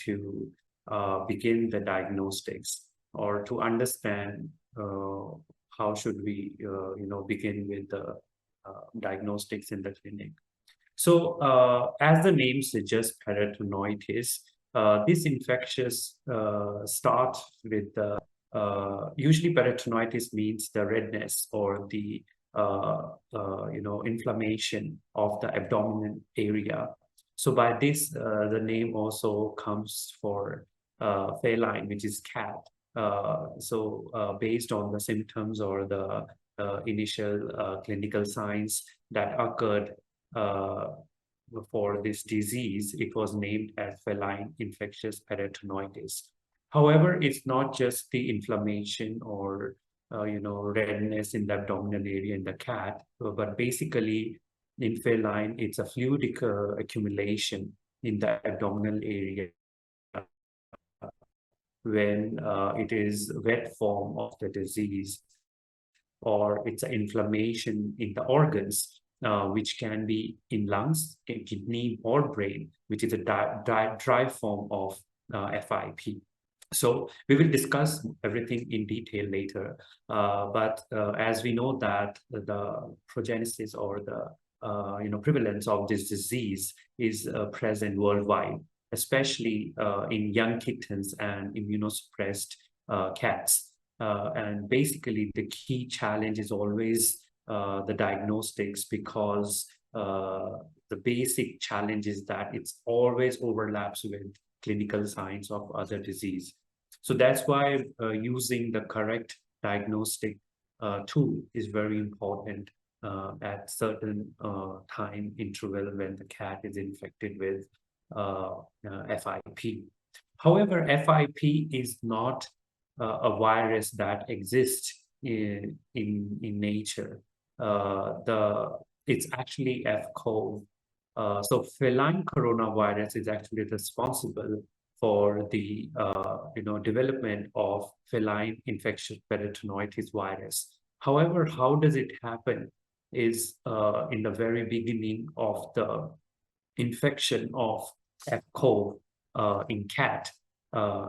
to begin the diagnostics, or to understand how should we, begin with the diagnostics in the clinic. So, as the name suggests, peritonitis, this infectious start with the usually peritonitis means the redness or the inflammation of the abdominal area. So by this, the name also comes for feline, which is cat. Based on the symptoms or the initial clinical signs that occurred for this disease, it was named as feline infectious peritonitis. However, it's not just the inflammation or redness in the abdominal area in the cat, but basically in feline, it's a fluidic accumulation in the abdominal area when it is wet form of the disease, or it's an inflammation in the organs, which can be in lungs, in kidney, or brain, which is a dry form of FIP. So we will discuss everything in detail later. But as we know that the progenesis or the prevalence of this disease is present worldwide, especially in young kittens and immunosuppressed cats. And basically, the key challenge is always the diagnostics, because the basic challenge is that it's always overlaps with clinical signs of other disease. So that's why using the correct diagnostic tool is very important at certain time interval when the cat is infected with FIP. However, FIP is not a virus that exists in nature. It's actually FCOV. So feline coronavirus is actually responsible for the development of feline infectious peritonitis virus. However, how does it happen is in the very beginning of the infection of FCOV in cat.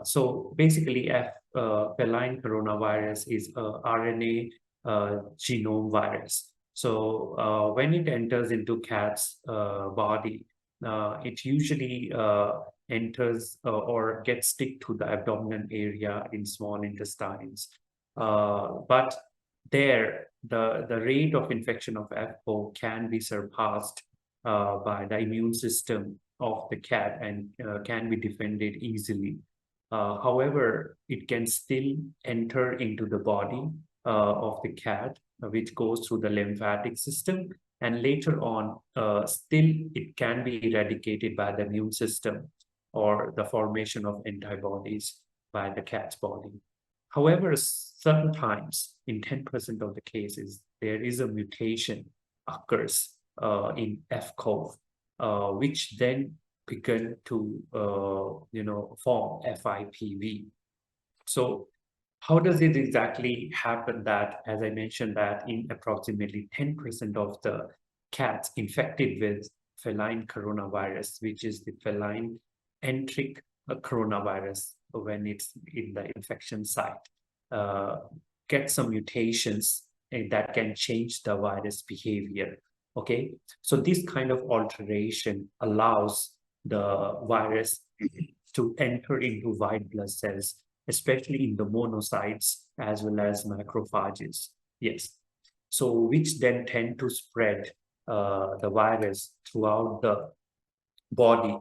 So basically, feline coronavirus is a RNA genome virus. So when it enters into cat's body, it usually enters or gets stick to the abdominal area in small intestines. But there, the rate of infection of FCOV can be surpassed by the immune system of the cat and can be defended easily. However, it can still enter into the body of the cat, which goes through the lymphatic system, and later on, still it can be eradicated by the immune system or the formation of antibodies by the cat's body. However, sometimes in 10% of the cases, there is a mutation occurs in FCOV, which then begin to form FIPV. So how does it exactly happen that, as I mentioned, that in approximately 10% of the cats infected with feline coronavirus, which is the feline enteric coronavirus, when it's in the infection site, get some mutations that can change the virus behavior. Okay, so this kind of alteration allows the virus to enter into white blood cells, especially in the monocytes as well as macrophages. Yes, so which then tend to spread the virus throughout the body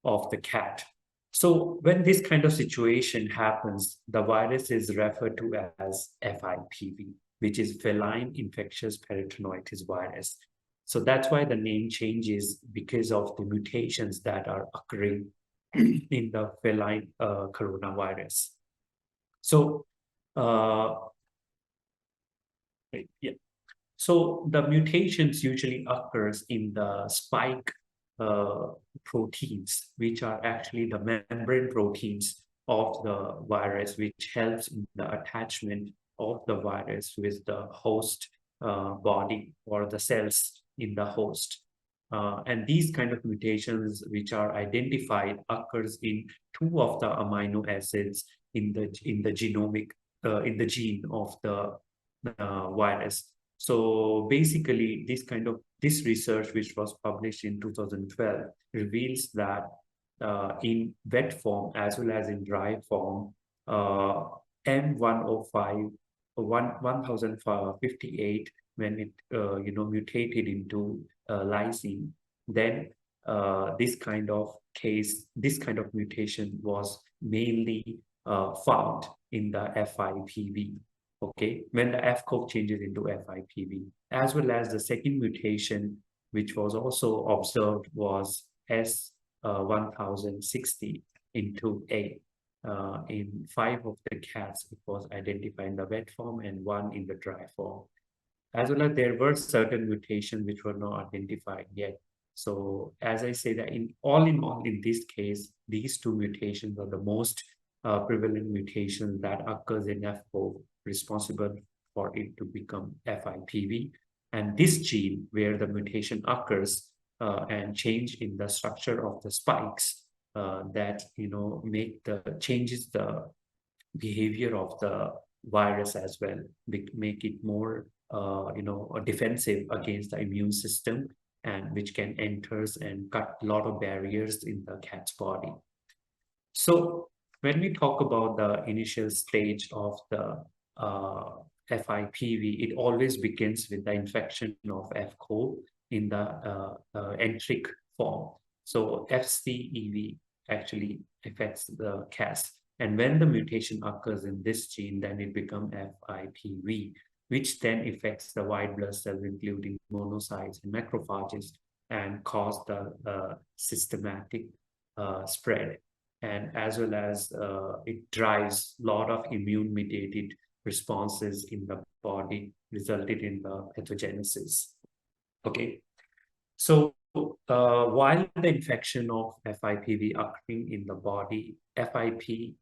of the cat. So when this kind of situation happens, the virus is referred to as FIPV, which is feline infectious peritonitis virus. So that's why the name changes, because of the mutations that are occurring in the feline coronavirus. So, So the mutations usually occurs in the spike proteins, which are actually the membrane proteins of the virus, which helps in the attachment of the virus with the host body or the cells in the host. And these kind of mutations which are identified occurs in two of the amino acids in the genomic in the gene of the virus. So basically, this research, which was published in 2012, reveals that in wet form as well as in dry form, M105 1058, when it mutated into lysine, then this kind of mutation was mainly found in the FIPV. Okay, when the F code changes into FIPV, as well as the second mutation, which was also observed, was S1060 into A. In 5 of the cats, it was identified in the wet form and 1 in the dry form. As well as there were certain mutations which were not identified yet. So as I say that in all, in this case, these two mutations are the most prevalent mutations that occurs in F4, responsible for it to become FIPV. And this gene, where the mutation occurs and change in the structure of the spikes, that changes the behavior of the virus as well, make it more defensive against the immune system, and which can enters and cut a lot of barriers in the cat's body. So when we talk about the initial stage of the FIPV, it always begins with the infection of F. coli in the enteric form. So FCEV actually affects the cats. And when the mutation occurs in this gene, then it becomes FIPV, which then affects the white blood cells, including monocytes and macrophages, and cause the systematic spread. And as well as it drives a lot of immune-mediated responses in the body, resulted in the pathogenesis. Okay, so while the infection of FIPV occurring in the body, FIP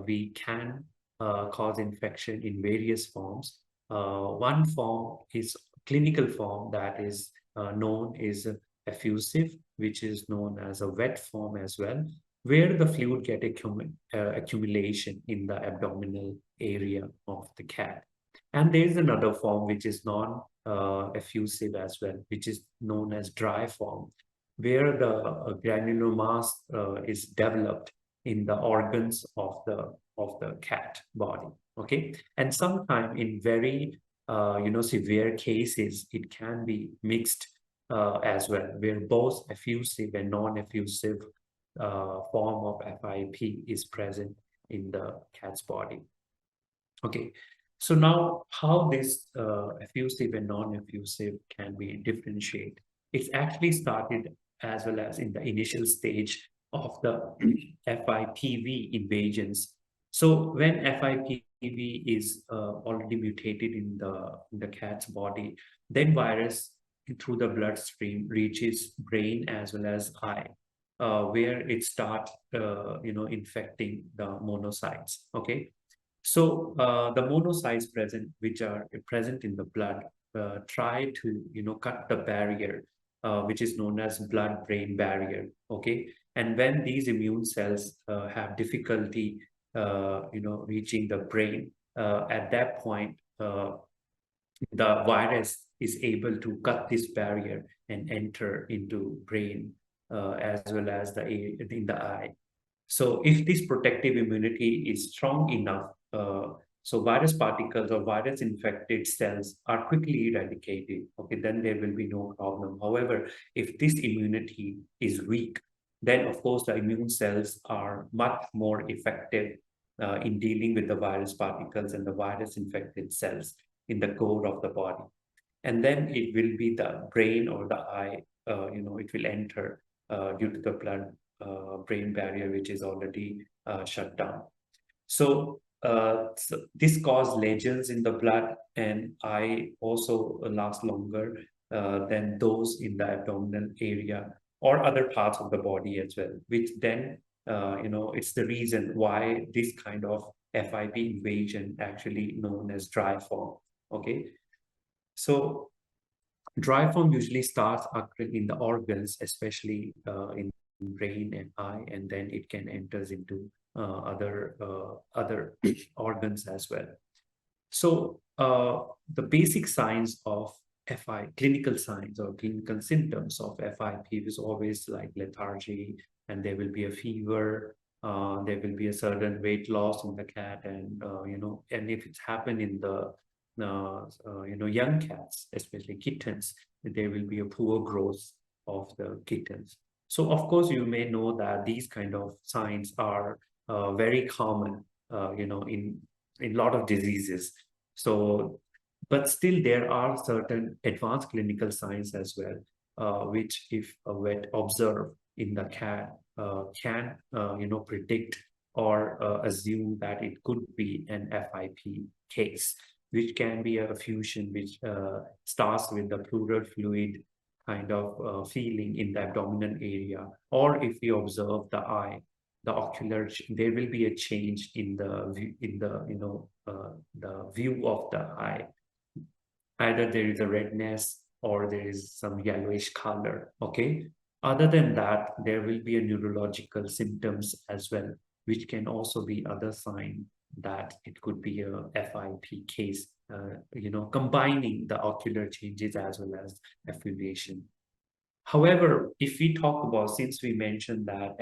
we can cause infection in various forms. One form is clinical form, that is known as effusive, which is known as a wet form as well, where the fluid get accumulation in the abdominal area of the cat. And there is another form which is non-effusive as well, which is known as dry form, where the granular mass is developed in the organs of the cat body. Okay, and sometimes in very severe cases, it can be mixed as well, where both effusive and non-effusive form of FIP is present in the cat's body. Okay, so now how this effusive and non-effusive can be differentiated? It's actually started as well as in the initial stage of the FIPV invasions. So when FIPV is already mutated in the cat's body, then virus through the bloodstream reaches brain as well as eye, where it starts infecting the monocytes. Okay, so the monocytes present, which are present in the blood, try to cut the barrier, which is known as blood-brain barrier. Okay, and when these immune cells have difficulty, reaching the brain, at that point, the virus is able to cut this barrier and enter into brain as well as in the eye. So if this protective immunity is strong enough, so virus particles or virus infected cells are quickly eradicated, okay, then there will be no problem. However, if this immunity is weak, then of course the immune cells are much more effective in dealing with the virus particles and the virus infected cells in the core of the body. And then it will be the brain or the eye, it will enter due to the blood-brain barrier, which is already shut down. So this causes lesions in the blood and eye also last longer than those in the abdominal area or other parts of the body as well, which then, it's the reason why this kind of FIP invasion actually known as dry form. Okay, so Dry form usually starts occurring in the organs, especially in brain and eye, and then it can enters into other organs as well. So the basic signs of FI, clinical signs or clinical symptoms of FIP is always like lethargy, and there will be a fever, there will be a sudden weight loss in the cat, and and if it's happened in the young cats, especially kittens, there will be a poor growth of the kittens. So of course, you may know that these kind of signs are very common, in a lot of diseases. So, but still there are certain advanced clinical signs as well, which if a vet observe in the cat, can, predict or assume that it could be an FIP case, which can be a fusion which starts with the pleural fluid kind of feeling in the abdominal area, or if we observe the eye, the ocular, there will be a change in the view, in the the view of the eye. Either there is a redness or there is some yellowish color. Okay. Other than that, there will be a neurological symptoms as well, which can also be other sign that it could be a FIP case. Combining the ocular changes as well as affiliation. However, if we talk about, since we mentioned that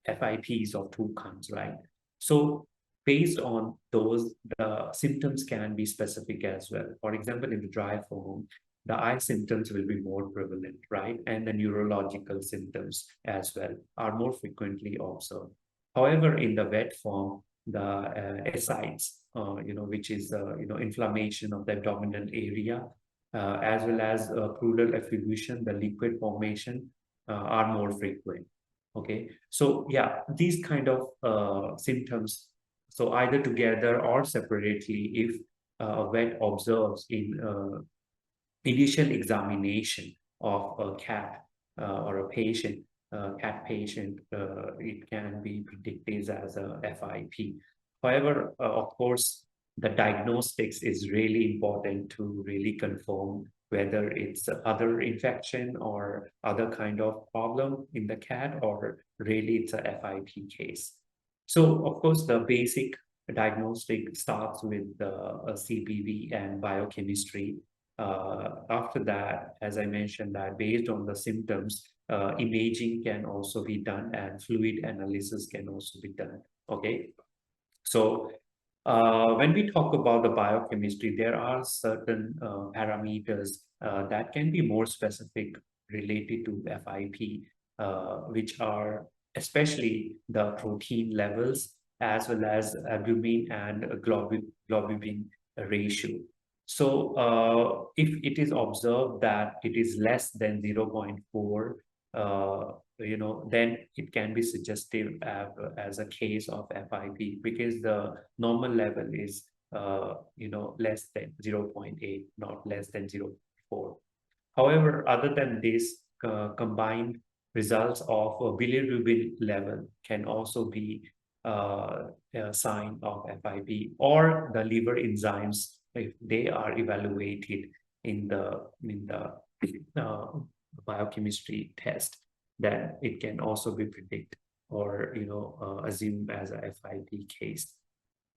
FIPs of two kinds, right? So based on those, the symptoms can be specific as well. For example, in the dry form, the eye symptoms will be more prevalent, right? And the neurological symptoms as well are more frequently observed. However, in the wet form, the ascites, which is inflammation of the abdominal area, as well as pleural effusion, the liquid formation, are more frequent. Okay, so yeah, these kind of symptoms, so either together or separately, if a vet observes in initial examination of a cat or a patient, cat patient, it can be predicted as a FIP. However, of course, the diagnostics is really important to really confirm whether it's other infection or other kind of problem in the cat, or really it's a FIP case. So, of course, the basic diagnostic starts with the CBV and biochemistry. After that, as I mentioned, that based on the symptoms, imaging can also be done and fluid analysis can also be done. Okay, so when we talk about the biochemistry, there are certain parameters that can be more specific related to FIP, which are especially the protein levels as well as albumin and globulin ratio. So if it is observed that it is less than 0.4, then it can be suggestive as a case of FIP, because the normal level is, less than 0.8, not less than 0.4. However, other than this, combined results of a bilirubin level can also be a sign of FIP, or the liver enzymes, if they are evaluated in the uh, biochemistry test, then it can also be predicted or assumed as a FIP case.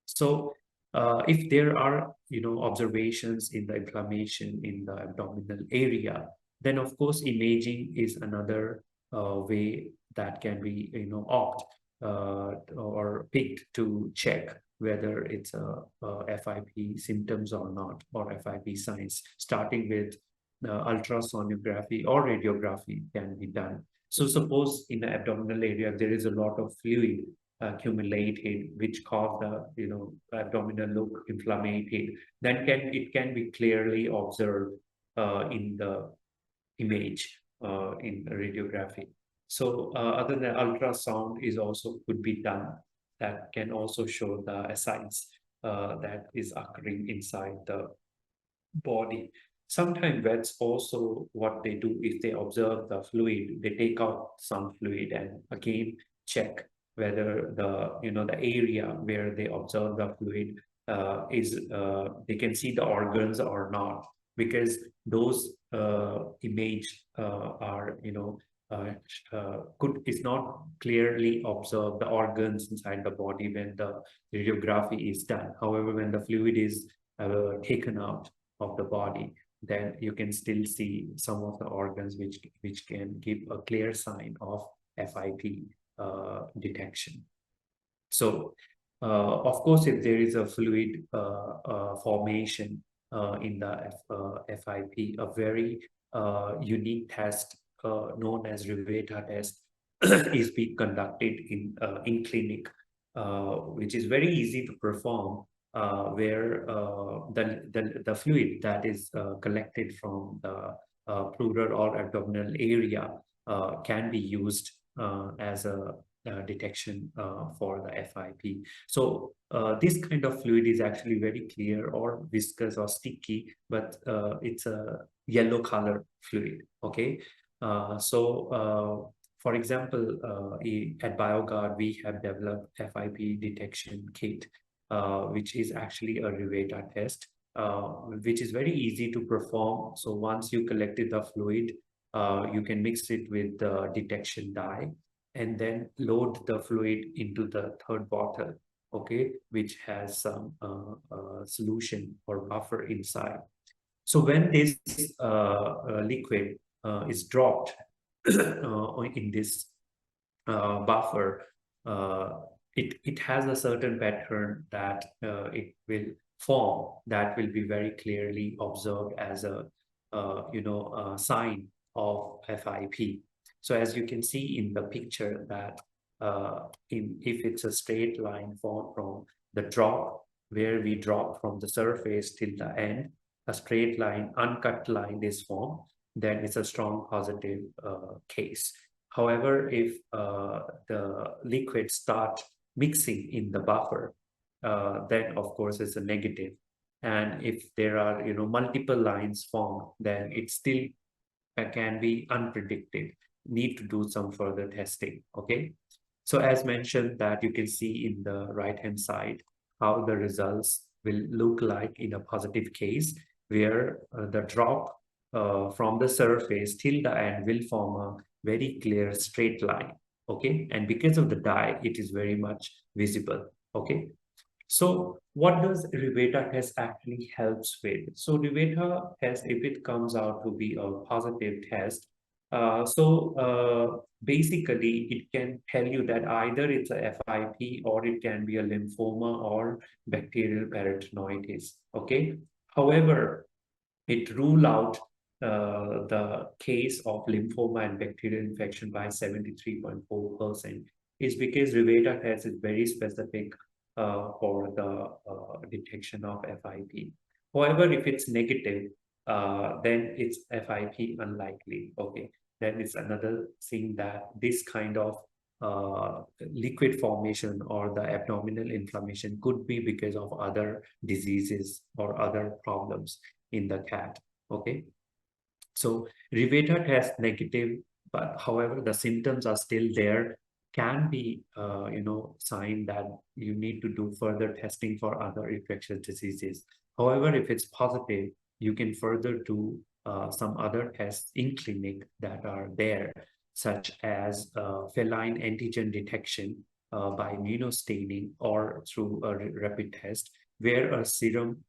So if there are observations in the inflammation in the abdominal area, then of course imaging is another way that can be opt or picked to check whether it's a FIP symptoms or not, or FIP signs, starting with ultrasonography or radiography can be done. So suppose in the abdominal area there is a lot of fluid accumulated, which cause the abdominal look inflamed, then it can be clearly observed in the image in radiography. So other than ultrasound is also could be done, that can also show the ascites that is occurring inside the body. Sometimes vets also, what they do, if they observe the fluid, they take out some fluid and again check whether the area where they observe the fluid is they can see the organs or not, because those image are, is not clearly observed the organs inside the body when the radiography is done. However, when the fluid is taken out of the body, then you can still see some of the organs which can give a clear sign of FIP detection. So, of course, if there is a fluid formation in the FIP, a very unique test known as Riveta test is being conducted in clinic, which is very easy to perform, where the fluid that is collected from the pleural or abdominal area can be used as a detection for the FIP. So this kind of fluid is actually very clear or viscous or sticky, but it's a yellow color fluid. Okay, for example, at BioGuard, we have developed FIP detection kit, which is actually a Riveta test, which is very easy to perform. So once you collected the fluid, you can mix it with the detection dye and then load the fluid into the third bottle, okay, which has some solution or buffer inside. So when this liquid is dropped in this buffer, it has a certain pattern that it will form that will be very clearly observed as a sign of FIP. So as you can see in the picture that if it's a straight line formed from the drop, where we drop from the surface till the end, a straight line, uncut line is formed, then it's a strong positive case. However, if the liquid start mixing in the buffer, then of course it's a negative. And if there are multiple lines formed, then it still can be unpredicted. Need to do some further testing. Okay, so as mentioned, that you can see in the right hand side how the results will look like in a positive case, where the drop from the surface till the end will form a very clear straight line. Okay, and because of the dye, it is very much visible. Okay, so what does Riveta test actually helps with? So Riveta test, if it comes out to be a positive test, basically it can tell you that either it's a FIP or it can be a lymphoma or bacterial peritonitis. Okay. However, it rule out the case of lymphoma and bacterial infection by 73.4% is because Riveta test is very specific for the detection of FIP. However, if it's negative, then it's FIP unlikely. Okay, then it's another thing that this kind of liquid formation or the abdominal inflammation could be because of other diseases or other problems in the cat. Okay, so Riveta test negative, but however the symptoms are still there, can be sign that you need to do further testing for other infectious diseases. However, if it's positive, you can further do some other tests in clinic that are there, such as feline antigen detection by immunostaining or through a rapid test, where a serum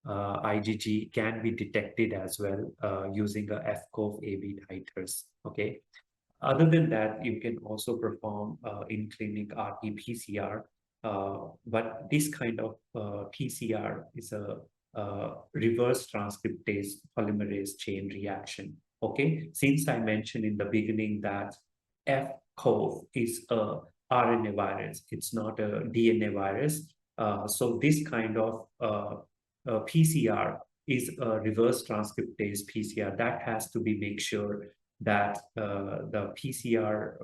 IgG can be detected as well using a FCOV-AB titers. Okay. Other than that, you can also perform in clinic RT-PCR, but this kind of PCR is a reverse transcriptase polymerase chain reaction. Okay, since I mentioned in the beginning that FCOV is a RNA virus, it's not a DNA virus. So this kind of PCR is a reverse transcriptase PCR that has to be make sure that the PCR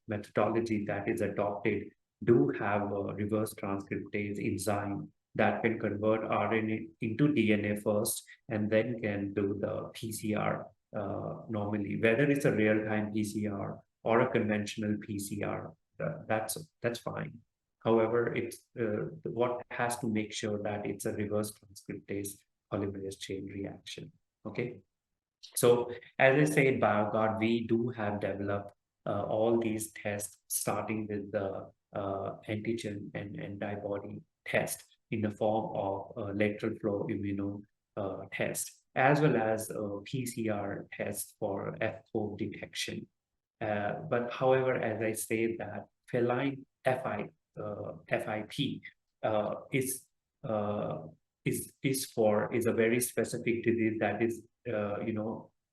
methodology that is adopted do have a reverse transcriptase enzyme that can convert RNA into DNA first and then can do the PCR normally, whether it's a real-time PCR or a conventional PCR, that's fine. However, it's what has to make sure that it's a reverse transcriptase polymerase chain reaction. Okay. So as I said, in BioGuard, we do have developed all these tests, starting with the antigen and antibody test in the form of lateral flow immuno test, as well as PCR test for FCO detection. But however, as I say that feline FIP is uh, is a very specific disease that is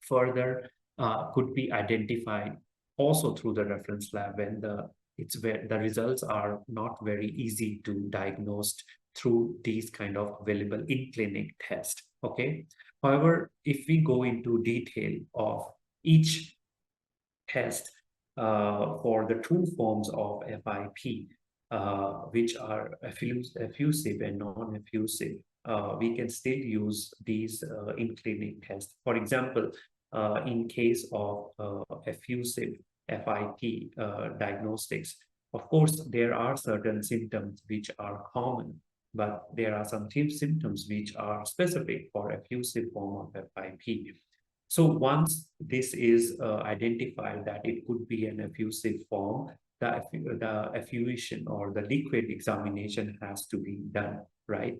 further could be identified also through the reference lab when it's where the results are not very easy to diagnose through these kind of available in clinic test. Okay. However, if we go into detail of each test for the two forms of FIP, which are effusive and non-effusive, we can still use these in-clinic tests. For example, in case of effusive FIP diagnostics, of course, there are certain symptoms which are common, but there are some symptoms which are specific for effusive form of FIP. So once this is identified that it could be an effusive form, the effusion or the liquid examination has to be done, right?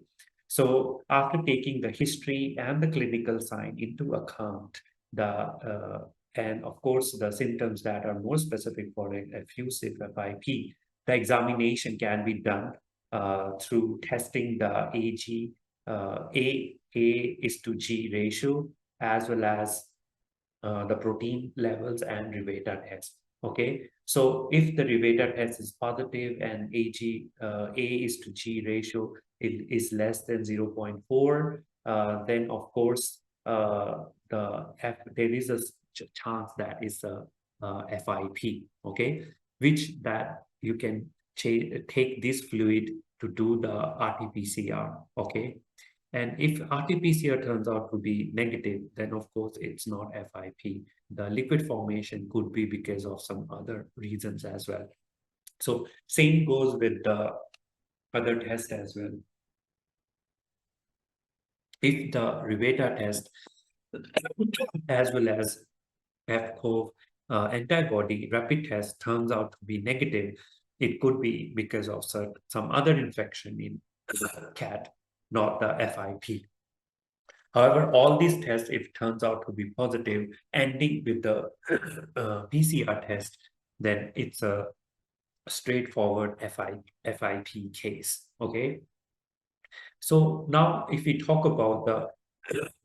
So after taking the history and the clinical sign into account, and of course the symptoms that are more specific for an effusive FIP, the examination can be done through testing the A is to G ratio, as well as the protein levels and Revata test. Okay, so if the Revata test is positive and A is to G ratio is less than 0.4, then of course there is a chance that is a FIP. Okay, which that you can take this fluid to do the RT-PCR. Okay. And if RT-PCR turns out to be negative, then of course it's not FIP. The liquid formation could be because of some other reasons as well. So same goes with the other test as well. If the Revata test as well as FCO antibody rapid test turns out to be negative, it could be because of some other infection in cat, not the FIP. However, all these tests, if it turns out to be positive, ending with the PCR test, then it's a straightforward FIP case. Okay. So now if we talk about the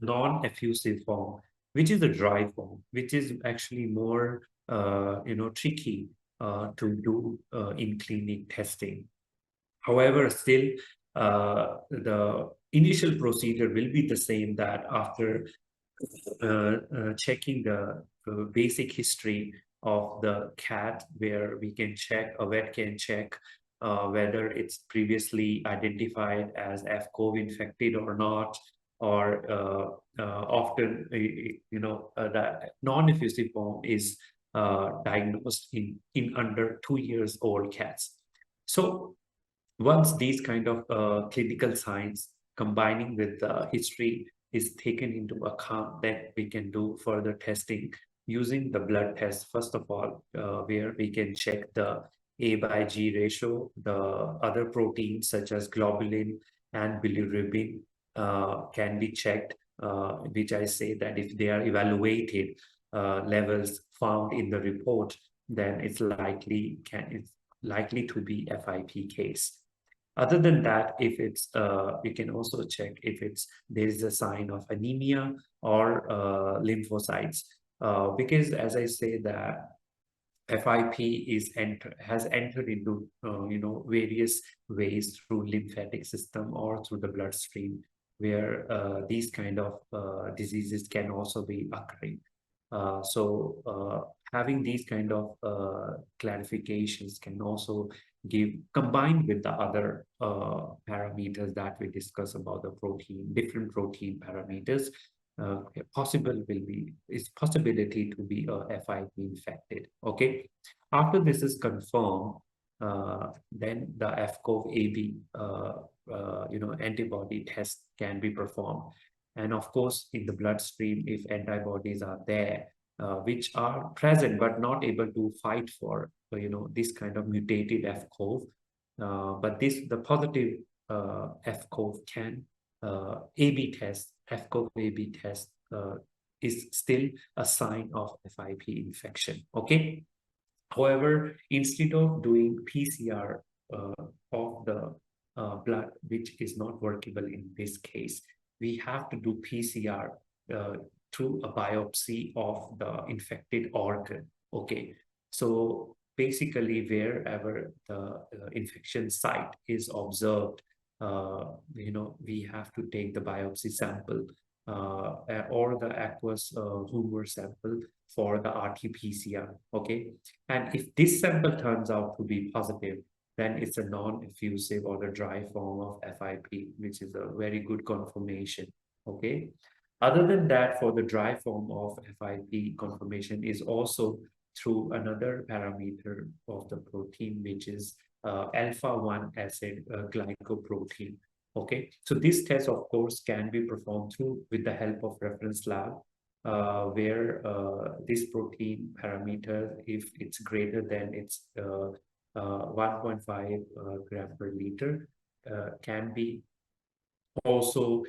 non-effusive form, which is the dry form, which is actually more tricky to do in clinic testing. However, still the initial procedure will be the same, that after checking the basic history of the cat, where we can check, a vet can check whether it's previously identified as FCO infected or not, or often, the non-effusive form is diagnosed in under 2 years old cats. So once these kind of clinical signs combining with the history is taken into account, then we can do further testing using the blood test, first of all, where we can check the A by G ratio, the other proteins such as globulin and bilirubin can be checked, which I say that if they are evaluated levels found in the report, then it's likely to be FIP case. Other than that, if it's we can also check if there is a sign of anemia or lymphocytes, because as I say that FIP has entered into various ways through lymphatic system or through the bloodstream, where these kind of diseases can also be occurring. So having these kind of clarifications can also combined with the other parameters that we discuss about the different protein parameters, possibility to be a FIP infected. Okay, after this is confirmed, then the FCO-AB antibody test can be performed. And of course, in the bloodstream, if antibodies are there, which are present but not able to fight for, this kind of mutated FCOV. But the positive FCOV can A/B test, FCOV A/B test is still a sign of FIP infection. Okay. However, instead of doing PCR of the blood, which is not workable in this case, we have to do PCR uh, through a biopsy of the infected organ. Okay, so basically, wherever the infection site is observed, we have to take the biopsy sample or the aqueous humor sample for the RT-PCR. Okay, and if this sample turns out to be positive, then it's a non-effusive or the dry form of FIP, which is a very good confirmation. Okay. Other than that, for the dry form of FIP, confirmation is also through another parameter of the protein, which is alpha-1 acid glycoprotein. Okay, so this test, of course, can be performed through with the help of reference lab, where this protein parameter, if it's greater than its 1.5 gram per liter, can be also,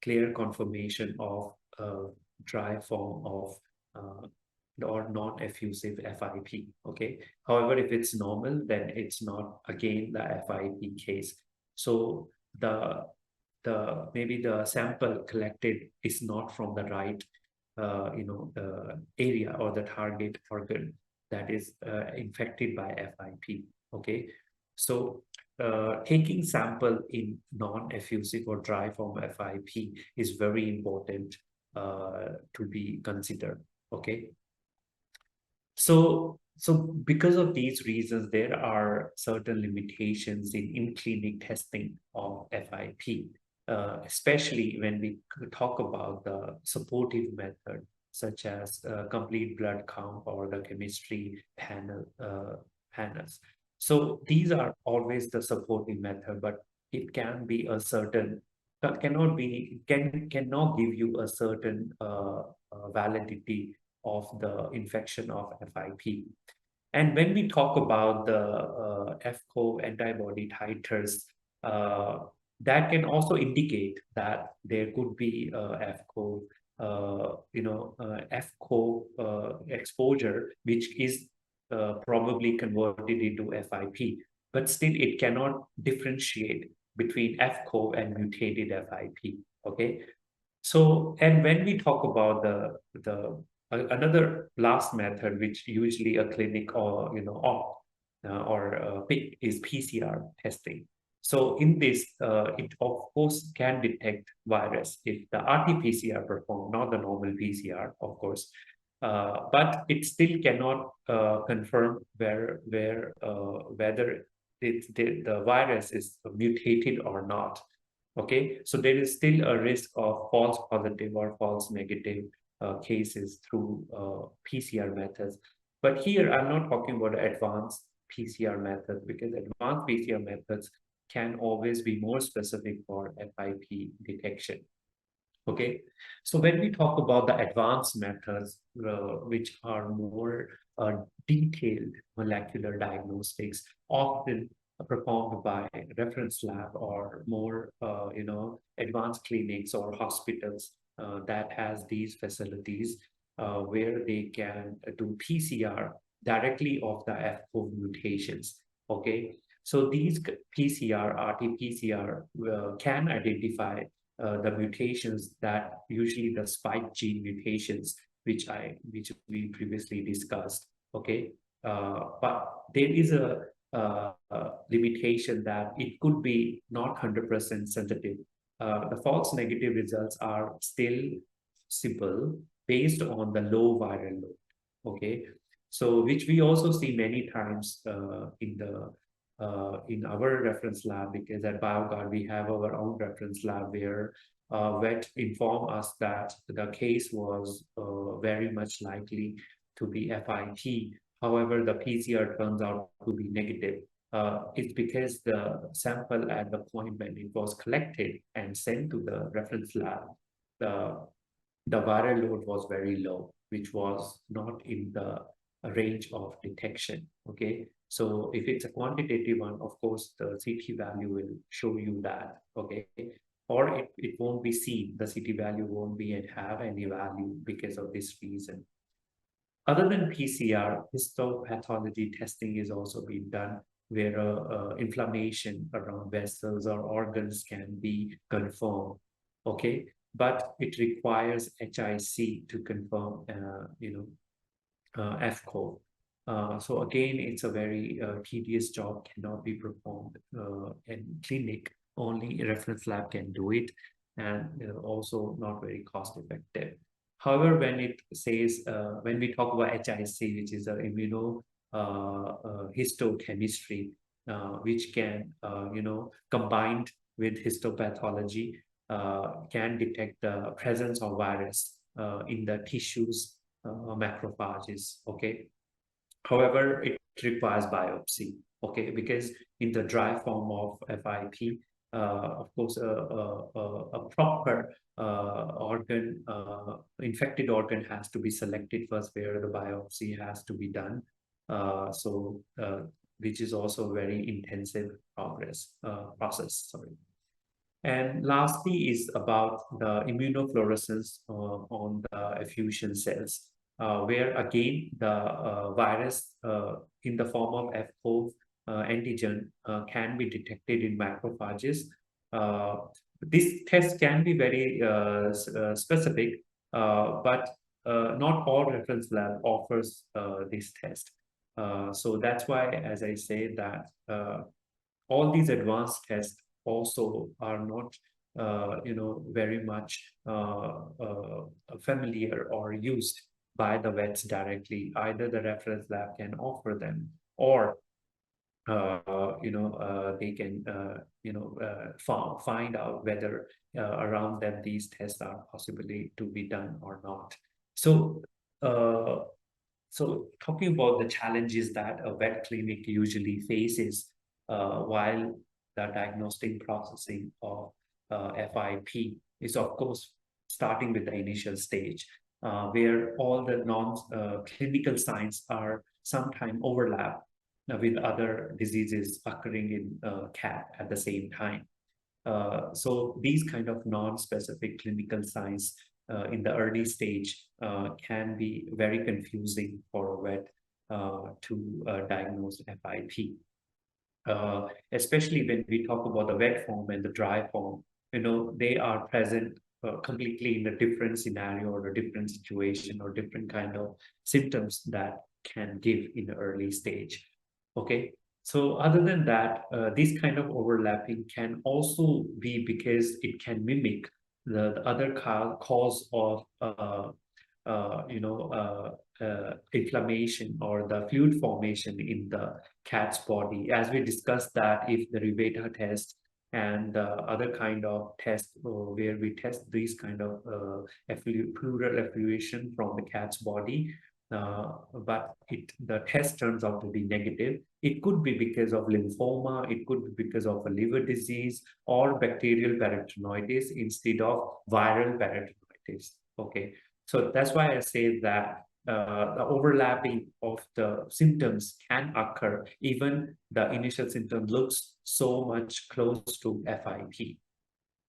clear confirmation of dry form of or non-effusive FIP. Okay. However, if it's normal, then it's not again the FIP case. So maybe the sample collected is not from the right area or the target organ that is infected by FIP. Okay, so taking sample in non-effusive or dry form FIP is very important to be considered. Okay, so because of these reasons, there are certain limitations in clinic testing of FIP, especially when we talk about the supportive method, such as complete blood count or the chemistry panels. So these are always the supportive method, but it can be a certain cannot give you a certain validity of the infection of FIP. And when we talk about the FCO antibody titers, uh, that can also indicate that there could be FCO, FCO exposure, which is probably converted into FIP, but still it cannot differentiate between FCO and mutated FIP. Okay, so, and when we talk about another last method, which usually a clinic or pick is PCR testing. So in this, it of course can detect virus if the RT-PCR performed, not the normal PCR, of course, but it still cannot confirm whether the virus is mutated or not. Okay, so there is still a risk of false positive or false negative cases through PCR methods. But here I'm not talking about advanced PCR methods, because advanced PCR methods can always be more specific for FIP detection. Okay, so when we talk about the advanced methods, which are more detailed molecular diagnostics, often performed by reference lab or more, advanced clinics or hospitals that has these facilities where they can do PCR directly of the FCO mutations. Okay, so these PCR, RT-PCR can identify the mutations that usually the spike gene mutations, which we previously discussed. Okay, but there is a limitation that it could be not 100% sensitive. The false negative results are still simple based on the low viral load. Okay, so which we also see many times in our reference lab, because at BioGuard we have our own reference lab where vet inform us that the case was very much likely to be FIP. However, the PCR turns out to be negative. It's because the sample at the point when it was collected and sent to the reference lab, the viral load was very low, which was not in the range of detection. Okay. So if it's a quantitative one, of course, the CT value will show you that. Okay. Or it won't be seen. The CT value won't be and have any value because of this reason. Other than PCR, histopathology testing is also being done where inflammation around vessels or organs can be confirmed. Okay, but it requires HIC to confirm, FCO. So again, it's a very tedious job, cannot be performed in clinic. Only reference lab can do it, and also not very cost effective. However, when it says, when we talk about HIC, which is a histochemistry, which can, combined with histopathology, can detect the presence of virus in the tissues, macrophages. Okay. However, it requires biopsy. Okay, because in the dry form of FIP, of course, a proper organ, infected organ has to be selected first, where the biopsy has to be done. Which is also very intensive process. Sorry. And lastly is about the immunofluorescence on the effusion cells, where again the virus in the form of FCO antigen can be detected in macrophages. This test can be very specific, but not all reference lab offers this test. So that's why, as I say, that all these advanced tests also are not, very much familiar or used by the vets directly. Either the reference lab can offer them, or they can, find out whether around them these tests are possibly to be done or not. So, talking about the challenges that a vet clinic usually faces while the diagnostic processing of FIP is, of course, starting with the initial stage, where all the non-clinical signs are sometimes overlap with other diseases occurring in cat at the same time. So these kind of non-specific clinical signs in the early stage can be very confusing for a vet to diagnose FIP. Especially when we talk about the wet form and the dry form, they are present completely in a different scenario or a different situation or different kind of symptoms that can give in the early stage. Okay. So other than that, this kind of overlapping can also be because it can mimic the other cause of inflammation or the fluid formation in the cat's body. As we discussed that if the Rebeta test and the other kind of test where we test these kind of pleural effluation from the cat's body, but the test turns out to be negative. It could be because of lymphoma, it could be because of a liver disease or bacterial peritonitis instead of viral peritonitis. Okay, so that's why I say that the overlapping of the symptoms can occur even the initial symptom looks so much close to FIP,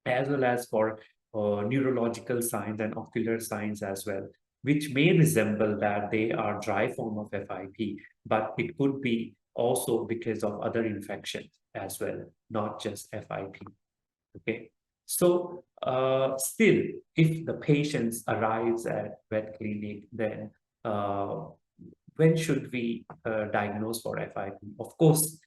as well as for neurological signs and ocular signs as well, which may resemble that they are dry form of FIP, but it could be also because of other infections as well, not just FIP. Okay. So still, if the patient arrives at vet clinic, then when should we diagnose for FIP? Of course,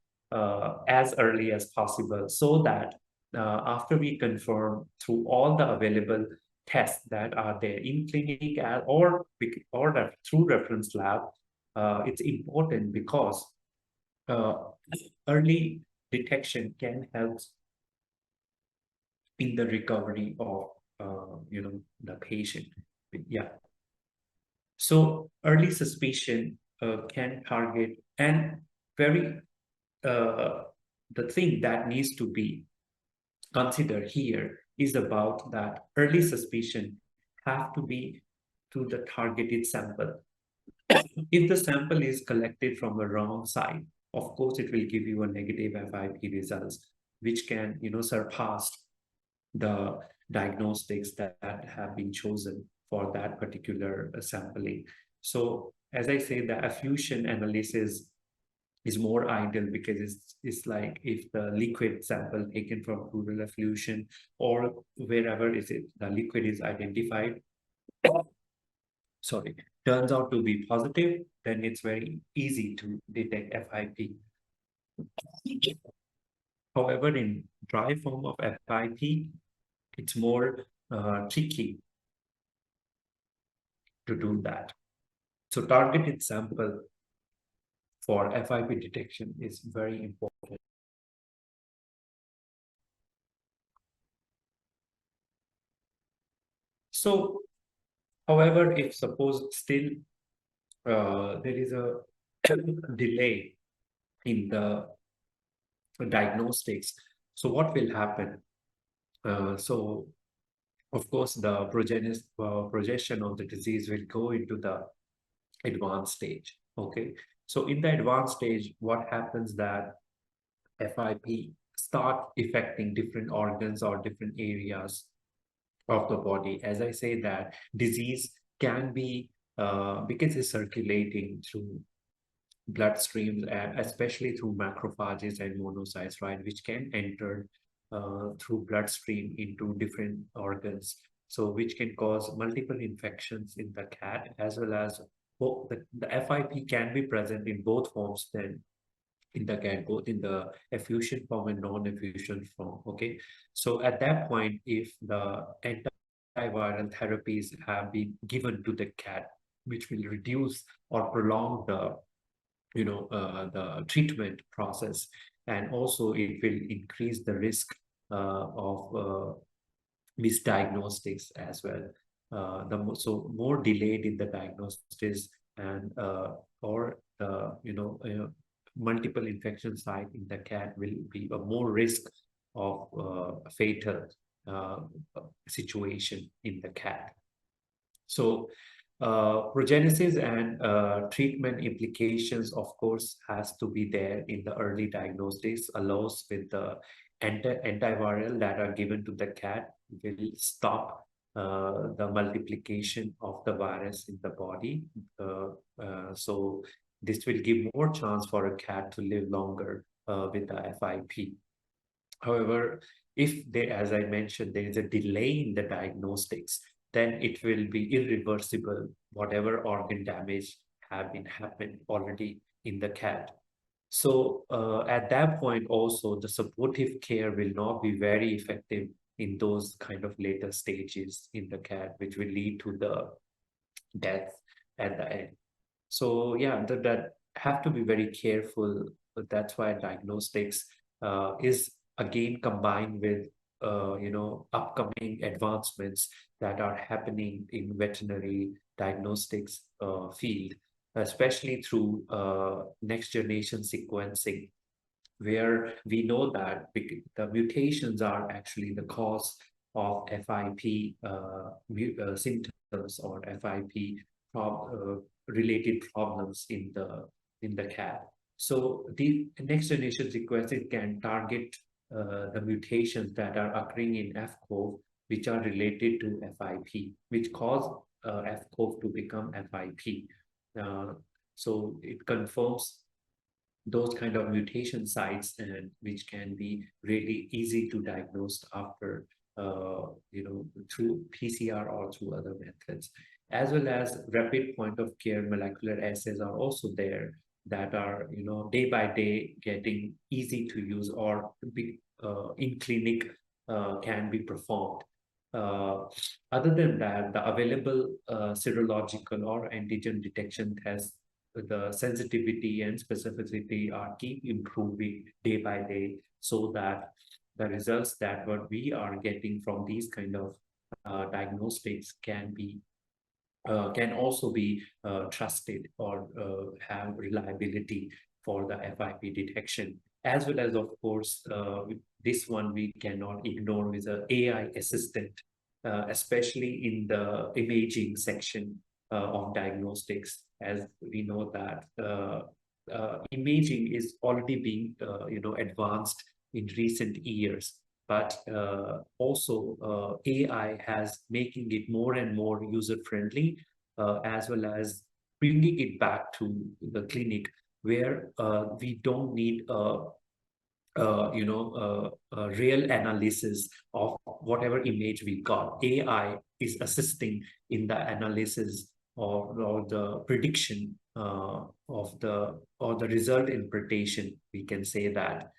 as early as possible, so that after we confirm through all the available tests that are there in clinic or through reference lab, it's important because uh, early detection can help in the recovery of the patient. Yeah. So early suspicion can target, and very the thing that needs to be considered here is about that early suspicion have to be to the targeted sample. If the sample is collected from a wrong site, of course, it will give you a negative FIP results, which can, surpass the diagnostics that have been chosen for that particular sampling. So, as I say, the effusion analysis is more ideal because it's like if the liquid sample taken from pleural effusion or wherever is it the liquid is identified, sorry, turns out to be positive, then it's very easy to detect FIP. However, in dry form of FIP, it's more tricky to do that. So targeted sample for FIP detection is very important. So, however, if suppose still there is a delay in the diagnostics, so what will happen? So, of course, the projection of the disease will go into the advanced stage. Okay, so in the advanced stage, what happens that FIP start affecting different organs or different areas of the body. As I say that disease can be because it's circulating through bloodstreams and especially through macrophages and monocytes, right, which can enter through bloodstream into different organs. So which can cause multiple infections in the cat as well as the FIP can be present in both forms then in the cat, both in the effusion form and non-effusion form. Okay, so at that point, if the antiviral therapies have been given to the cat, which will reduce or prolong the the treatment process, and also it will increase the risk of misdiagnostics as well. So more delayed in the diagnosis and or multiple infection site in the cat will be a more risk of fatal uh, situation in the cat. So progenesis and treatment implications, of course, has to be there in the early diagnostics, allows with the antiviral that are given to the cat will stop the multiplication of the virus in the body. So this will give more chance for a cat to live longer with the FIP. However, if there, as I mentioned, there is a delay in the diagnostics, then it will be irreversible, whatever organ damage have been happened already in the cat. So at that point also, the supportive care will not be very effective in those kind of later stages in the cat, which will lead to the death at the end. So yeah, that have to be very careful. But that's why diagnostics is again combined with upcoming advancements that are happening in veterinary diagnostics field, especially through next generation sequencing, where we know that the mutations are actually the cause of FIP symptoms or FIP related problems in the cat. So the next generation sequencing can target the mutations that are occurring in FCOV, which are related to FIP, which cause FCOV to become FIP. So it confirms those kind of mutation sites and which can be really easy to diagnose after through PCR or through other methods, as well as rapid point of care molecular assays are also there that are day by day getting easy to use or be in clinic can be performed. Other than that, the available serological or antigen detection tests, the sensitivity and specificity are keep improving day by day, so that the results that what we are getting from these kind of diagnostics can also be trusted or have reliability for the FIP detection, as well as, of course, this one we cannot ignore is a AI assistant, especially in the imaging section of diagnostics, as we know that imaging is already being advanced in recent years, but also AI has making it more and more user friendly, as well as bringing it back to the clinic where we don't need real analysis of whatever image we got. AI is assisting in the analysis or the prediction of the or the result interpretation. We can say that,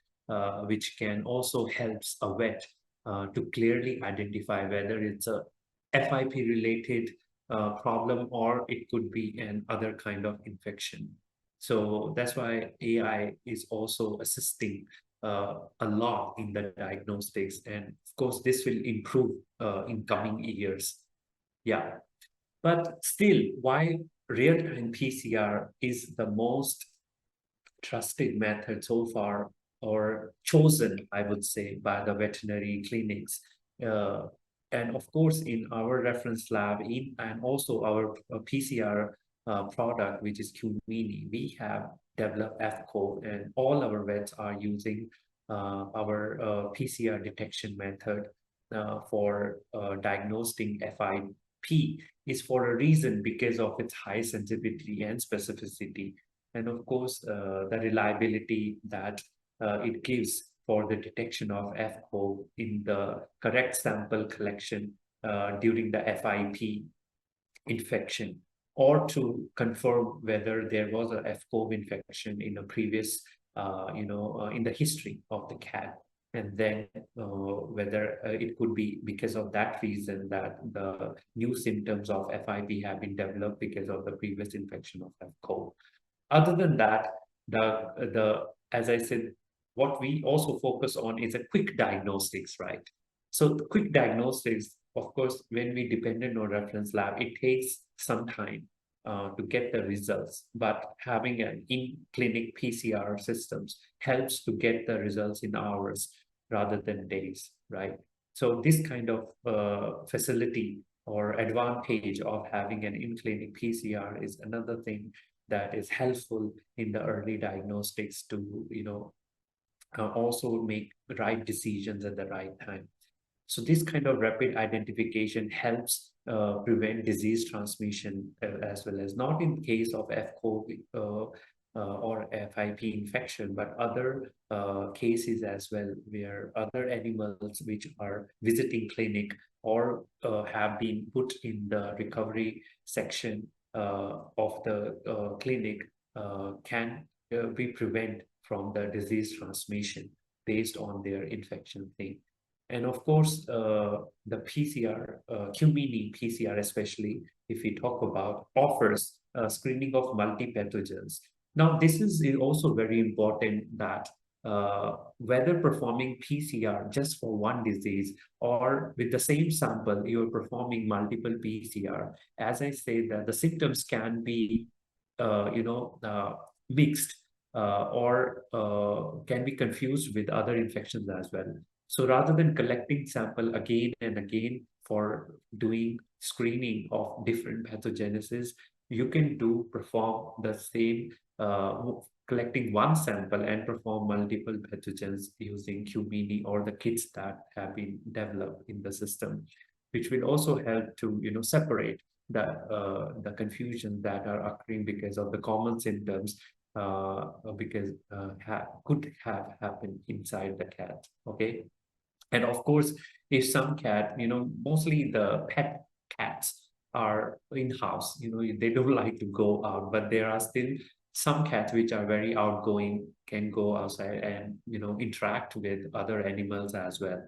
which can also helps a vet to clearly identify whether it's a FIP related problem or it could be an other kind of infection. So that's why AI is also assisting a lot in the diagnostics, and of course this will improve in coming years. Yeah, but still, why real-time PCR is the most trusted method so far, or chosen, I would say, by the veterinary clinics. Uh, and of course, in our reference lab, and also our PCR product, which is QMini, we have developed FCO, and all our vets are using our PCR detection method for diagnosing FIP is for a reason, because of its high sensitivity and specificity, and of course the reliability that it gives for the detection of FCO in the correct sample collection during the FIP infection, or to confirm whether there was a FCO infection in a previous, in the history of the cat. And then whether it could be because of that reason that the new symptoms of FIP have been developed because of the previous infection of FCO. Other than that, the as I said, what we also focus on is a quick diagnostics, right? So the quick diagnostics, of course, when we dependent on reference lab, it takes some time to get the results. But having an in-clinic PCR systems helps to get the results in hours rather than days, right? So this kind of facility or advantage of having an in-clinic PCR is another thing that is helpful in the early diagnostics to, also make the right decisions at the right time. So this kind of rapid identification helps prevent disease transmission, as well as not in case of FCO or FIP infection, but other cases as well, where other animals which are visiting clinic or have been put in the recovery section of the clinic can be prevent from the disease transmission based on their infection thing. And of course, the PCR, QMini PCR especially, if we talk about, offers screening of multi-pathogens. Now, this is also very important that whether performing PCR just for one disease or with the same sample, you're performing multiple PCR, as I say, that the symptoms can be, mixed or can be confused with other infections as well. So rather than collecting sample again and again for doing screening of different pathogenesis, you can perform the same, collecting one sample and perform multiple pathogens using QMini or the kits that have been developed in the system, which will also help to separate the confusion that are occurring because of the common symptoms because could have happened inside the cat. Okay. And of course, if some cat, mostly the pet cats are in-house, they don't like to go out, but there are still some cats which are very outgoing, can go outside and, interact with other animals as well,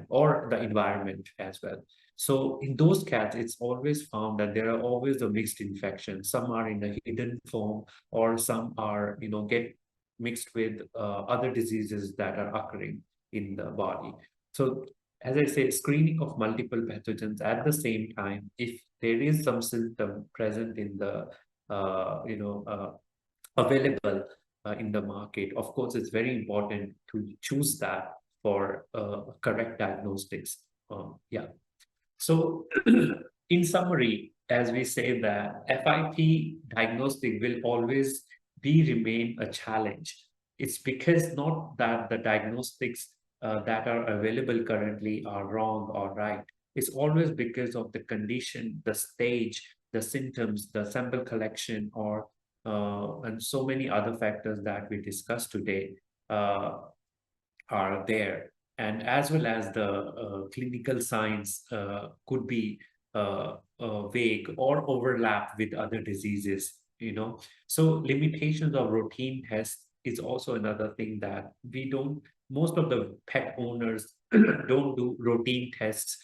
or the environment as well. So in those cats, it's always found that there are always a mixed infection. Some are in a hidden form, or some are, get mixed with other diseases that are occurring in the body. So as I say, screening of multiple pathogens at the same time, if there is some symptom present in the, available in the market. Of course, it's very important to choose that for correct diagnostics. Yeah. So, in summary, as we say that FIP diagnostic will always remain a challenge. It's because not that the diagnostics that are available currently are wrong or right. It's always because of the condition, the stage, the symptoms, the sample collection, or and so many other factors that we discussed today. Are there, and as well as the clinical signs could be vague or overlap with other diseases, so limitations of routine tests is also another thing that we don't most of the pet owners don't do routine tests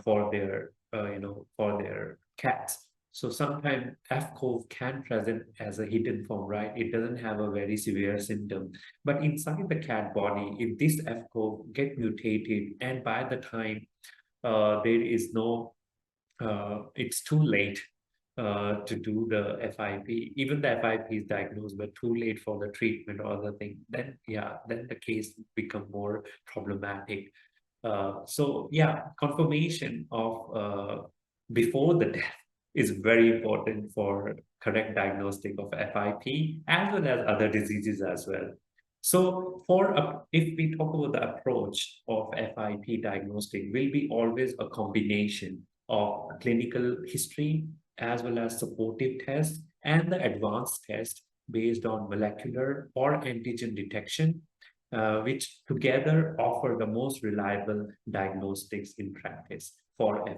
for their cats. So sometimes FCOV can present as a hidden form, right? It doesn't have a very severe symptom, but inside the cat body, if this FCO get mutated, and by the time there is no, it's too late to do the FIP. Even the FIP is diagnosed, but too late for the treatment or other thing. Then yeah, then the case become more problematic. So yeah, confirmation of before the death is very important for correct diagnostic of FIP as well as other diseases as well. So if we talk about the approach of FIP diagnostic, will be always a combination of clinical history as well as supportive tests and the advanced test based on molecular or antigen detection, which together offer the most reliable diagnostics in practice for